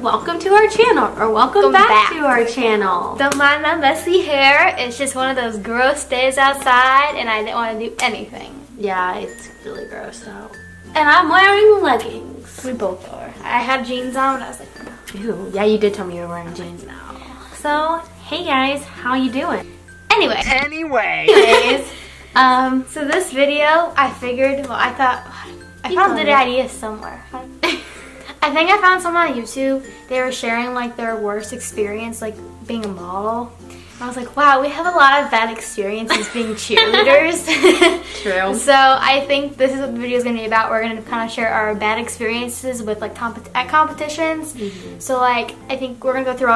welcome to our channel, or welcome back to our channel. Don't mind my messy hair. It's just one of those gross days outside and I didn't want to do anything. Yeah, it's really gross out. And I'm wearing leggings. We both are. I had jeans on, but I was like, no. Ew, yeah, you did tell me you were wearing jeans now. So, hey guys, how you doing? Anyway. So this video, I figured, I found the idea somewhere. I think I found some on YouTube. They were sharing like their worst experience like being a model. And I was like, wow, we have a lot of bad experiences being cheerleaders. True. So I think this is what the video is going to be about. We're going to kind of share our bad experiences with like at competitions. Mm-hmm. So like I think we're going to go through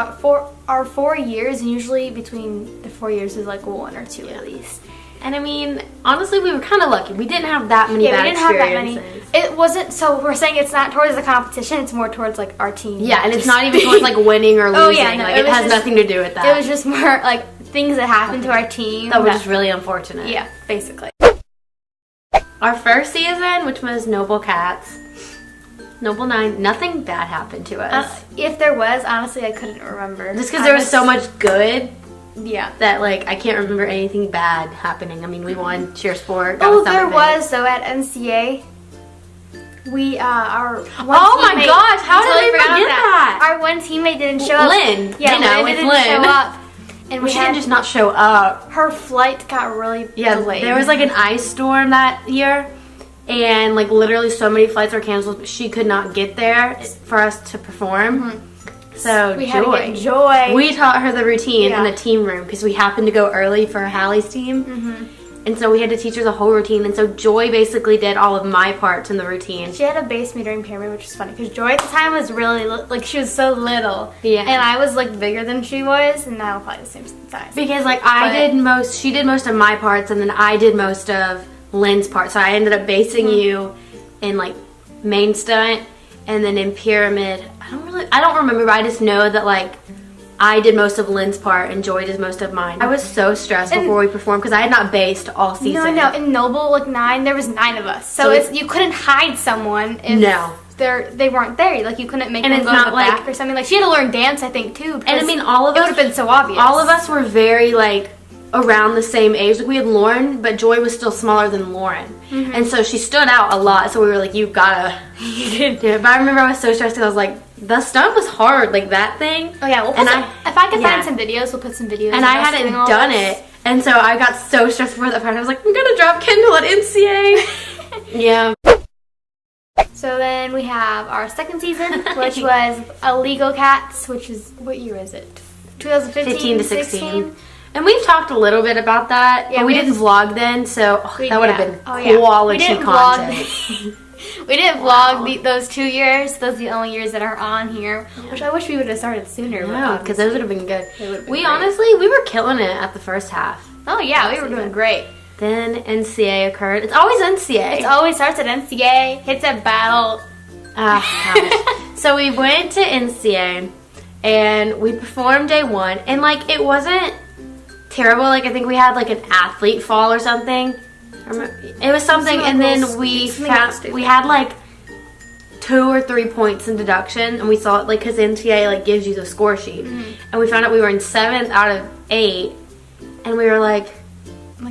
our 4 years, and usually between the 4 years is like 1 or 2 at least. And I mean, honestly, we were kind of lucky. We didn't have that many bad experiences. It wasn't, so we're saying it's not towards the competition, it's more towards like our team. Yeah, and it's not even towards like winning or losing. Oh, yeah, no, like, it has nothing to do with that. It was just more like things that happened to our team. That were just really unfortunate. Yeah, basically. Our first season, which was Noble Cats, Noble 9, nothing bad happened to us. If there was, honestly, I couldn't remember. Just because there was so much good. Yeah. That, like, I can't remember anything bad happening. I mean, we won cheer sport. Oh, there was, though, at NCA. We, our one oh my gosh, how did we forget that? Our one teammate didn't show up. Lynn. Yeah, Lynn didn't show up. And she didn't just not show up. Her flight got really delayed. There was, like, an ice storm that year. And, like, literally so many flights were canceled. She could not get there for us to perform. Mm-hmm. So, we had to get Joy. We taught her the routine in the team room because we happened to go early for Hallie's team. Mm-hmm. And so we had to teach her the whole routine. And so Joy basically did all of my parts in the routine. She had a base metering pyramid, which is funny because Joy at the time was really, like, she was so little. Yeah. And I was, like, bigger than she was, and now we're probably the same size. Because, like, she did most of my parts, and then I did most of Lynn's parts. So I ended up basing you in, like, main stunt. And then in pyramid, I don't remember, but I just know that, like, I did most of Lynn's part and Joy did most of mine. I was so stressed before we performed because I had not based all season. No, in Noble, like, 9, there was 9 of us. So you couldn't hide someone if they weren't there. Like, you couldn't make them go to the back or something. Like, she had to learn dance, I think, too. And I mean, all of us, it would have been so obvious. All of us were very, like, around the same age. Like, we had Lauren, but Joy was still smaller than Lauren. Mm-hmm. And so she stood out a lot. So we were like, you gotta do it. But I remember I was so stressed because I was like, the stunt was hard, like that thing. Oh yeah, if I can find some videos, we'll put some videos. And I hadn't done it. And so I got so stressed before that part. I was like, I'm gonna drop Kendall at NCA. Yeah. So then we have our second season, which was Illegal Cats, which is, what year is it? 2015 to 16. And we've talked a little bit about that, but we didn't vlog then, so that would have been quality content. We didn't vlog those 2 years. Those are the only years that are on here, which I wish we would have started sooner. Yeah, because those would have been good. Honestly, we were killing it at the first half. Oh yeah, we were doing great. Then NCA occurred. It's always NCA. It always starts at NCA, hits at Battle. So we went to NCA, and we performed day 1, and like it wasn't terrible. Like I think we had like an athlete fall or something. It was something, and then we had like 2 or 3 points in deduction, and we saw it like because NCA like gives you the score sheet, and we found out we were in 7th out of 8, and we were like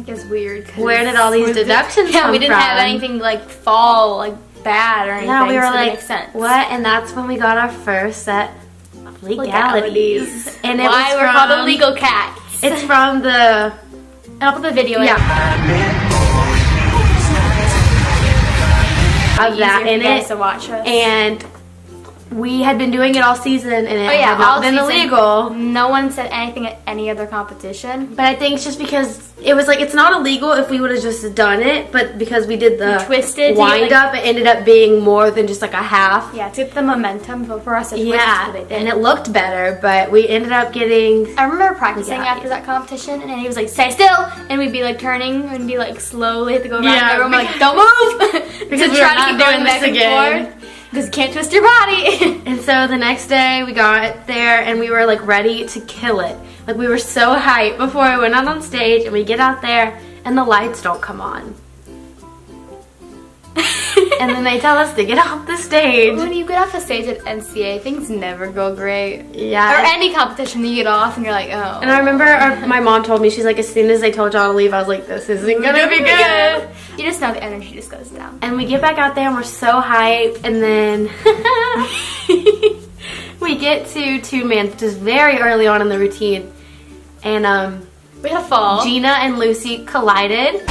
it's weird. Where did all these deductions come from? We didn't have anything like fall like bad or anything. Yeah, we were so like, it makes sense. What? And that's when we got our first set of legalities. And why we're called Illegal Cats. It's from the. And I'll put the video in. Of that in it, to watch us. And we had been doing it all season, and it had not been illegal. No one said anything at any other competition. But I think it's just because it was like it's not illegal if we would have just done it, but because we did the wind up, it ended up being more than just like a half. Yeah, to get the momentum for us to twist. And it looked better, but we ended up getting. I remember practicing after that competition, and he was like, "Stay still," and we'd be like turning and be like slowly have to go around. Yeah, everyone like, "Don't move," because we were not doing this again. Because you can't twist your body. And so the next day we got there and we were like ready to kill it. Like we were so hyped before we went out on stage, and we get out there and the lights don't come on. And then they tell us to get off the stage. When you get off the stage at NCA, things never go great. Yeah. Or any competition, you get off and you're like, oh. And I remember my mom told me, she's like, as soon as they told y'all to leave, I was like, this isn't gonna be good. You just know the energy just goes down. And we get back out there and we're so hyped, and then we get to two-man, which is very early on in the routine. And we had a fall. Gina and Lucy collided.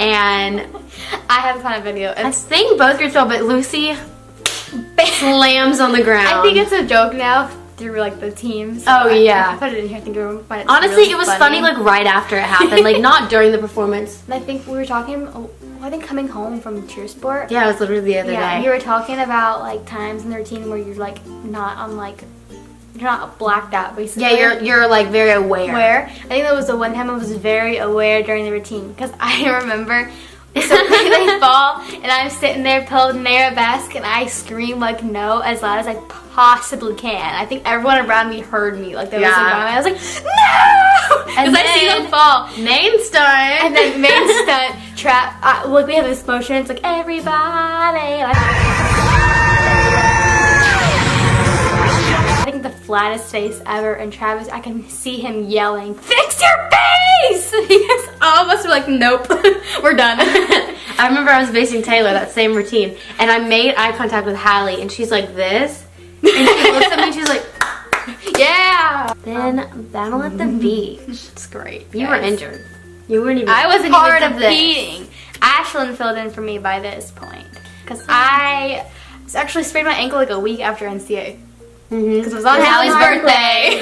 And I have found a video. I think both groups fell, but Lucy slams on the ground. I think it's a joke now through like the teams. Oh yeah. I put it in here. I think everyone find it honestly, really it was funny like right after it happened, like not during the performance. And I think we were talking. I think coming home from cheer sport. Yeah, it was literally the other day. You were talking about like times in the routine where you're like not on like. You're not blacked out, basically. Yeah, you're like very aware. I think that was the one time I was very aware during the routine because I remember. So they fall and I'm sitting there pulling their mask and I scream like no as loud as I possibly can. I think everyone around me heard me. Like there was a moment I was like no, because I see them fall. Main stunt. And then main stunt trap. Like we have this motion. It's like everybody. I think the flattest face ever, and Travis, I can see him yelling, "Fix your face!" Because all of us were like, "Nope, we're done." I remember I was facing Taylor that same routine, and I made eye contact with Hallie, and she's like this, and she looks at me, and she's like, "Yeah." Then battle at the beach. It's great. You were injured. You weren't even. I wasn't part even of this. competing. Ashlyn filled in for me by this point because I actually sprained my ankle like a week after NCA. Because it was on Hallie's birthday.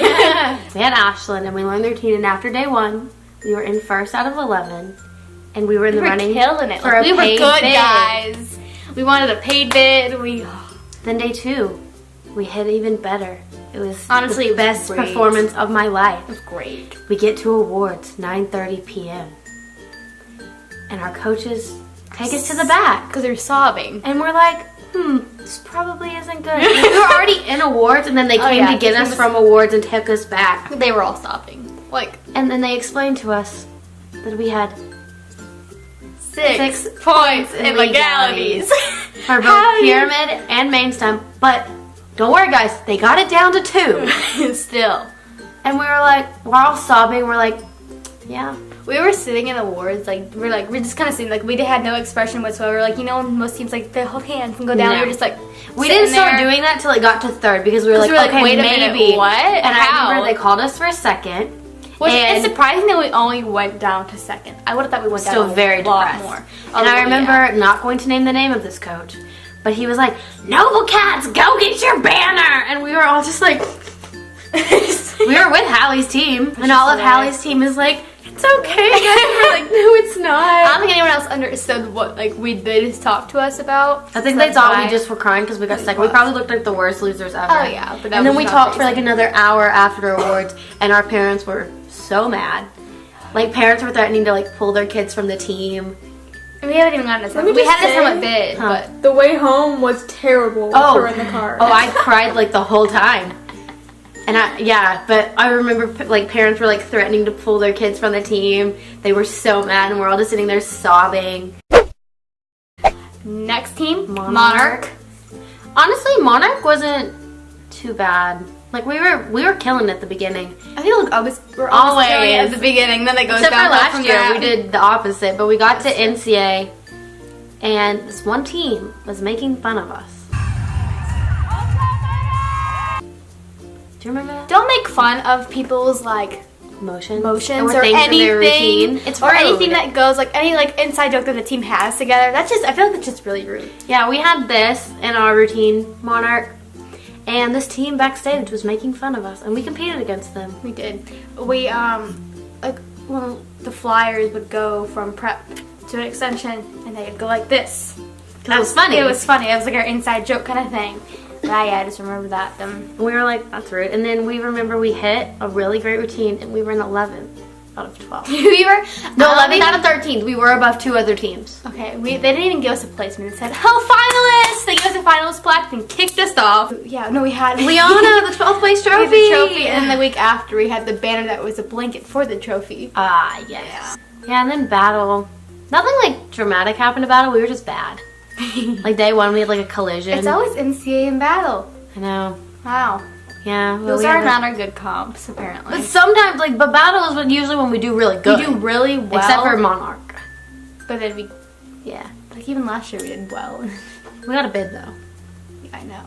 We had Ashlyn and we learned the routine, and after day 1, we were in first out of 11, and we were in the running. Killing it. For like, a we were paid good bid. guys. We wanted a paid bid. Then day 2, we hit even better. It was honestly the best performance of my life. It was great. We get to awards 9:30 p.m. and our coaches take us to the back because they're sobbing, and we're like, this probably isn't good. We were already in awards, and then they came to get us from awards and took us back. They were all stopping. And then they explained to us that we had 6 points in legalities. For both pyramid and main stem. But don't worry, guys, they got it down to 2. Still. And we were like, we're all sobbing. We're like, yeah. We were sitting in awards, we're just kind of sitting, we had no expression whatsoever. Most teams, they hold hands and go down. No. We were just we didn't start doing that till it got to 3rd because we were like, okay, wait a maybe. minute, what? And How? I remember they called us for a 2nd. Which is surprising that we only went down to 2nd. I would have thought we went still down very a lot depressed. more. And I remember not going to name the name of this coach, but he was like, Noble Cats, go get your banner! And we were all just like, we were with Hallie's team, and all of Hallie's team is like, it's okay, guys. And we're like, no, it's not. I don't think anyone else understood what we did talk to us about. I think they thought we just were crying because we got sick. We probably looked like the worst losers ever. Oh yeah, but and then we talked for another hour after awards, and our parents were so mad. Parents were threatening to pull their kids from the team. We haven't even gotten to we had a summit bid, but the way home was terrible. Oh, we were in the car. Oh, I cried the whole time. And but I remember parents were threatening to pull their kids from the team. They were so mad, and we're all just sitting there sobbing. Next team, Monarch. Honestly, Monarch wasn't too bad. We were killing it at the beginning. I feel we're always killing it at the beginning. Then it goes except down for last year, there. we did the opposite. But we got to NCA, and this one team was making fun of us. Do you remember that? Don't make fun of people's motions or things anything, in their routine. It's or rude. anything that goes any inside joke that the team has together. I feel like that's just really rude. Yeah, we had this in our routine, Monarch, and this team backstage was making fun of us, and we competed against them. We did. We when the flyers would go from prep to an extension, and they'd go like this. That was funny. It was funny. It was our inside joke kind of thing. But I just remember that. We were like, that's rude. And then we remember we hit a really great routine, and we were in 11th out of 12. We were 11th out of 13th. We were above 2 other teams. Okay, they didn't even give us a placement. It said, "Oh, finalists!" sing us a finals plaque and kicked us off. Yeah, no, we had Liana, the 12th place we trophy. had the trophy, and then the week after we had the banner that was a blanket for the trophy. Ah, yes. Yeah, and then battle. Nothing like dramatic happened to battle. We were just bad. Like day one, we had like a collision. It's always NCA and battle. I know. Wow. Yeah. Well, Those we are had not our good comps, apparently. But sometimes, like, but battle is usually when we do really good. We do really well. Except for Monarch. But then we, Yeah. like even last year we did well. We got a bid though. I know.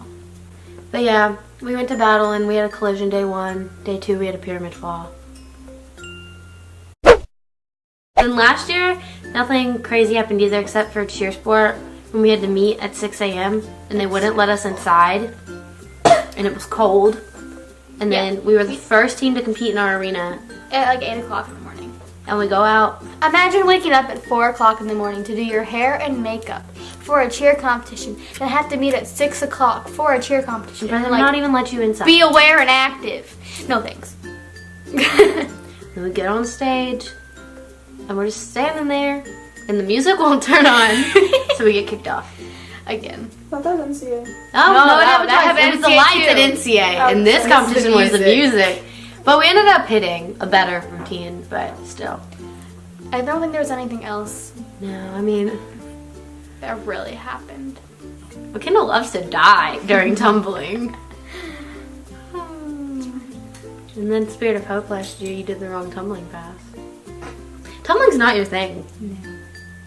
But yeah, we went to battle and we had a collision day one. Day two, we had a pyramid fall. And last year, nothing crazy happened either except for cheer sport when we had to meet at 6 a.m. and they wouldn't let us inside. And it was cold. And then we were the first team to compete in our arena. At like 8 o'clock in the morning. And we go out. Imagine waking up at 4 o'clock in the morning to do your hair and makeup for a cheer competition. And have to meet at 6 o'clock for a cheer competition. And And like, not even let you inside. be aware and active. No thanks. Then we get on stage. And we're just standing there. And the music won't turn on. So we get kicked off. Again. Not that NCA. Oh, No, no, it that happened twice. It was the NCA lights at too. NCA. Oh, And this so it's competition the was the music. music. But we ended up hitting a better routine, but still. I don't think there was anything else No, I mean, that really happened. but Kendall loves to die during tumbling. And then Spirit of Hope last year, you did the wrong tumbling pass. Tumbling's not your thing.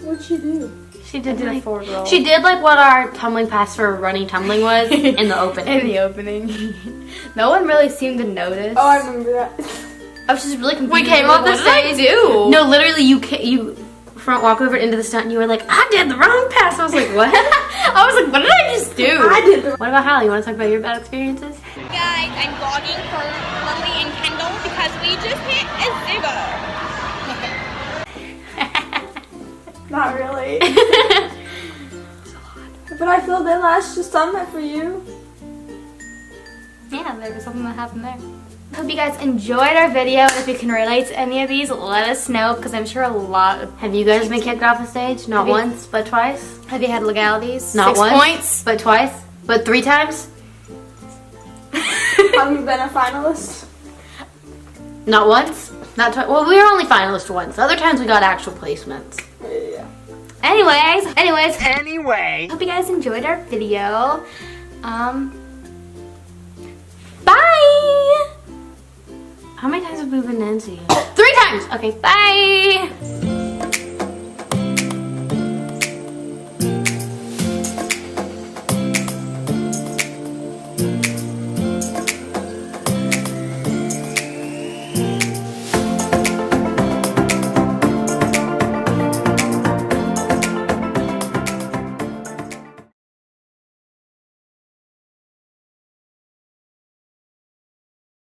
What'd she do? She did did a like, forward roll. she did like what our tumbling pass for running tumbling was in the opening. In the opening. No one really seemed to notice. Oh, I remember that. I was just really confused. We came off the What did I stage. do? No, literally, you front walk over into the stunt, and you were like, "I did the wrong pass." I was like, "What?" I was like, what did I just do? I did the What about Hallie? You want to talk about your bad experiences? Guys, I'm vlogging for Lily and Kendall because we just hit a zero. Not really. But I feel they last just summit for you. Yeah, there was something that happened there. Hope you guys enjoyed our video, and if you can relate to any of these, let us know, because I'm sure a lot of... Have you guys been kicked off the stage? Not Have you- once, but twice. Have you had legalities? Not 6 once, points? but twice, but 3 times. Have you been a finalist? Not once, not twice. Well, we were only finalists once. Other times we got actual placements. Yeah. Anyway, hope you guys enjoyed our video. Bye! How many times have we been to NC? 3 times! Okay, bye!